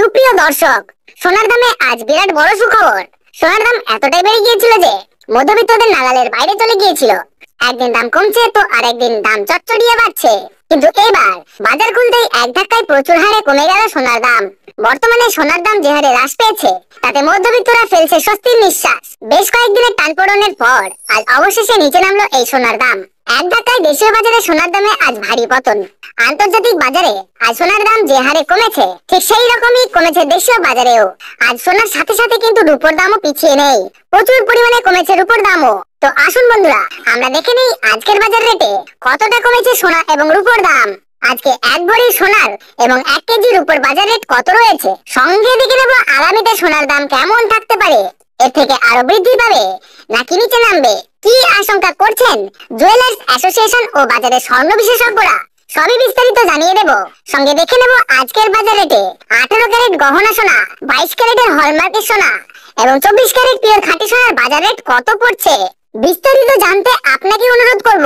সুপ্রিয় দর্শক, সোনার দামে আজ বিরাট বড় সুখবর। সোনার দাম এতটাই বেড়ে গিয়েছিল যে মধ্যবিত্তদের নাগালের বাইরে চলে গিয়েছিল। একদিন দাম কমছে তো আরেকদিন দাম চটচড়িয়ে বাড়ছে। কিন্তু এবার বাজার খুলতেই এক ধাক্কায় প্রচুর হারে কমে গেল সোনার দাম। বর্তমানে সোনার দাম যে হারে হ্রাস পেয়েছে তাতে মধ্যবিত্তরা ফেলছে স্বস্তির নিঃশ্বাস। বেশ কয়েকদিনের টানপোড়েনের পর আজ অবশেষে নিচে নামলো এই সোনার দাম। এক ধাক্কায় দেশীয় বাজারে সোনার দামে আজ ভারী পতন। আন্তর্জাতিক বাজারে আজ সোনার দাম যে হারে কমেছে ঠিক সেই রকমই কমেছে দেশীয় বাজারেও। আজ সোনার সাথে সাথে কিন্তু রূপোর দামও পিছিয়ে নেই, প্রচুর পরিমাণে কমেছে রূপোর দামও। তো আসুন বন্ধুরা, আমরা দেখে নেই আজকের বাজার রেটে কতটা কমেছে সোনা এবং রূপোর দাম। আজকে এক ভরি সোনার এবং 1 কেজি রূপোর বাজার রেট কত রয়েছে, সঙ্গে দেখে নেব আগামীতে সোনার দাম কেমন থাকতে পারে। এর থেকে আরো বৃদ্ধি পাবে নাকি নিচে নামবে, কি আশঙ্কা করছেন জুয়েলার্স অ্যাসোসিয়েশন ও বাজারের স্বর্ণ বিশেষজ্ঞরা, সবই বিস্তারিত জানিয়ে দেব। সঙ্গে দেখে নেব আজকের বাজার রেটে 18 ক্যারেট গহনা সোনা, 22 ক্যারেটের হলমার্কের সোনা এবং 24 ক্যারেট পিওর খাঁটি সোনার বাজার রেট কত পড়ছে। বিস্তারিত জানতে আপনাকে অনুরোধ করব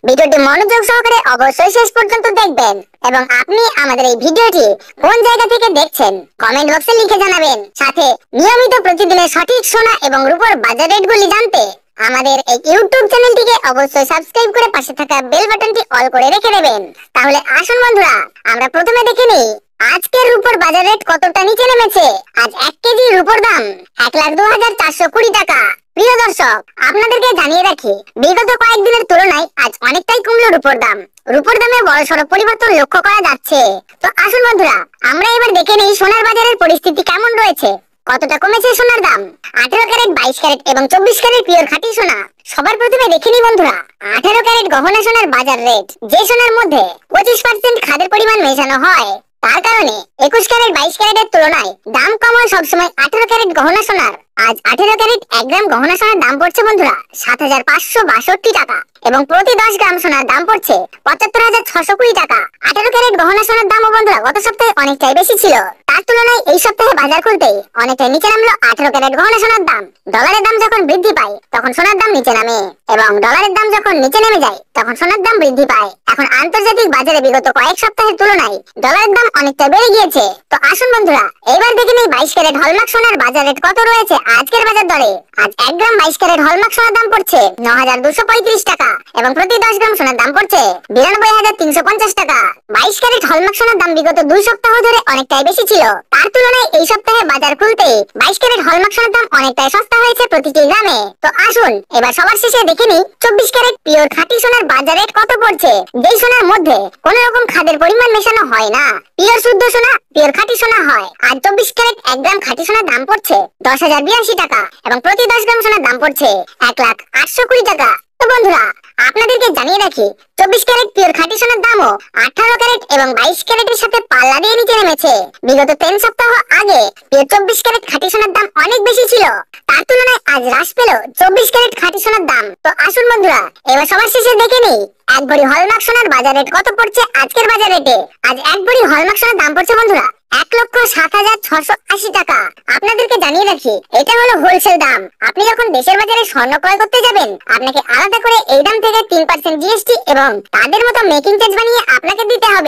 ভিডিওটি মনোযোগ সহকারে অবশ্যই শেষ পর্যন্ত দেখবেন এবং আপনি আমাদের এই ভিডিওটি কোন জায়গা থেকে দেখছেন কমেন্ট বক্সে লিখে জানাবেন। সাথে নিয়মিত প্রতিদিনের সঠিক সোনা এবং রূপোর বাজার রেটগুলি জানতে আমাদের এই ইউটিউব চ্যানেলটিকে অবশ্যই সাবস্ক্রাইব করে পাশে থাকা বেল বাটনটি অল করে রেখে দেবেন। তাহলে আসুন বন্ধুরা, আমরা প্রথমে দেখে নিই আজকের রূপোর বাজার রেট কতটা নিচে নেমেছে। আজ 1 কেজি রূপোর দাম 1,02,420 টাকা। প্রিয় দর্শক, আপনাদেরকে জানিয়ে রাখি, বিগত কয়েকদিনের তুলনায় আজ অনেকটাই কমলো রূপোর দাম। রূপোর দামে বড়সড় পরিবর্তন লক্ষ্য করা যাচ্ছে। তো আসুন বন্ধুরা, আমরা এবার দেখে নিই সোনার বাজারের পরিস্থিতি কেমন রয়েছে, কতটা কমেছে সোনার দাম। 18 ক্যারেট, 22 ক্যারেট এবং 24 ক্যারেট পিওর খাঁটি সোনা। সবার প্রথমে দেখে নিই বন্ধুরা 18 ক্যারেট গহনা সোনার বাজার রেট। যে সোনার মধ্যে 25% খাদের পরিমাণ মেশানো হয়, তার কারণে 21 ক্যারেট 22 ক্যারেটের তুলনায় দাম কম হয় সবসময় 18 ক্যারেট গহনা সোনার। আজ 18 ক্যারেট 1 গ্রাম গহনা সোনার দাম পড়ছে বন্ধুরা 7,562 টাকা এবং প্রতি 10 গ্রাম সোনার দাম পড়ছে 75,620 টাকা। 18 ক্যারেট গহনা সোনার দামও বন্ধুরা গত সপ্তাহে অনেকটাই বেশি ছিল, তার তুলনায় এই সপ্তাহে বাজার খুলতেই অনেকটাই নিচে নামলো 18 ক্যারেট গহনা সোনার দাম। ডলারের দাম যখন বৃদ্ধি পায় তখন সোনার দাম নিচে নামে এবং ডলারের দাম যখন নিচে নেমে যায় তখন সোনার দাম বৃদ্ধি পায়। এখন আন্তর্জাতিক বাজারে বিগত কয়েক সপ্তাহের তুলনায় ডলারের দাম অনেকটা বেড়ে গিয়েছে। তো আসুন বন্ধুরা, এবার দেখে নিই 22 ক্যারেট হলমার্ক সোনার বাজার রেট কত রয়েছে আজকের বাজার দরে। আজ 1 গ্রাম 22 ক্যারেট হলমার্ক সোনার দাম পড়ছে 9,235 টাকা এবং প্রতি 10 গ্রাম সোনার দাম পড়ছে 92,350 টাকা। 22 ক্যারেট হলমার্ক সোনার দাম বিগত 2 সপ্তাহ ধরে অনেকটাই বেশি ছিল, তার তুলনায় এই সপ্তাহে বাজার খুলতে 22 ক্যারেট হলমার্ক সোনার দাম অনেকটাই সস্তা হয়েছে প্রতিটি গ্রামে। তো আসুন এবার সবার শেষে দেখে নিই 24 ক্যারেট পিওর খাঁটি সোনার বাজার রেট কত পড়ছে। যেই সোনার মধ্যে কোন রকম খাদের পরিমাণ মেশানো হয় না, পিওর শুদ্ধ সোনা, পিওর খাঁটি সোনা হয়। আজ 24 ক্যারেট 1 গ্রাম খাঁটি সোনার দাম পড়ছে 10,082 টাকা এবং প্রতি 10 গ্রাম সোনার দাম পড়ছে 1,0820 টাকা। তো বন্ধুরা, আপনাদেরকে জানিয়ে রাখি 24 ক্যারেট পিওর খাঁটি সোনার দামও 18 ক্যারেট এবং 22 ক্যারেটের সাথে পাল্লা দিয়ে নিচে নেমেছে। বিগত 3 সপ্তাহ আগে পিওর 24 ক্যারেট খাঁটি সোনার দাম অনেক বেশি ছিল, তার তুলনায় আজ হ্রাস পেল 24 ক্যারেট খাঁটি সোনার দাম। তো আসুন বন্ধুরা, এবার সবার শেষে দেখে নেই 1 ভরি হলমার্ক সোনার বাজার রেট কত পড়ছে আজকের বাজার রেটে। আজ 1 ভরি হলমার্ক সোনার দাম পড়ছে বন্ধুরা 1,07,680 টাকা। আপনাদেরকে জানিয়ে রাখি, এটা হলো হোলসেল দাম। আপনি যখন দেশের বাজারে স্বর্ণ ক্রয় করতে যাবেন, আপনাকে আলাদা করে এই দাম থেকে 3% জিএসটি এবং তাদের মতো মেকিং চার্জ বানিয়ে আপনাকে দিতে হবে।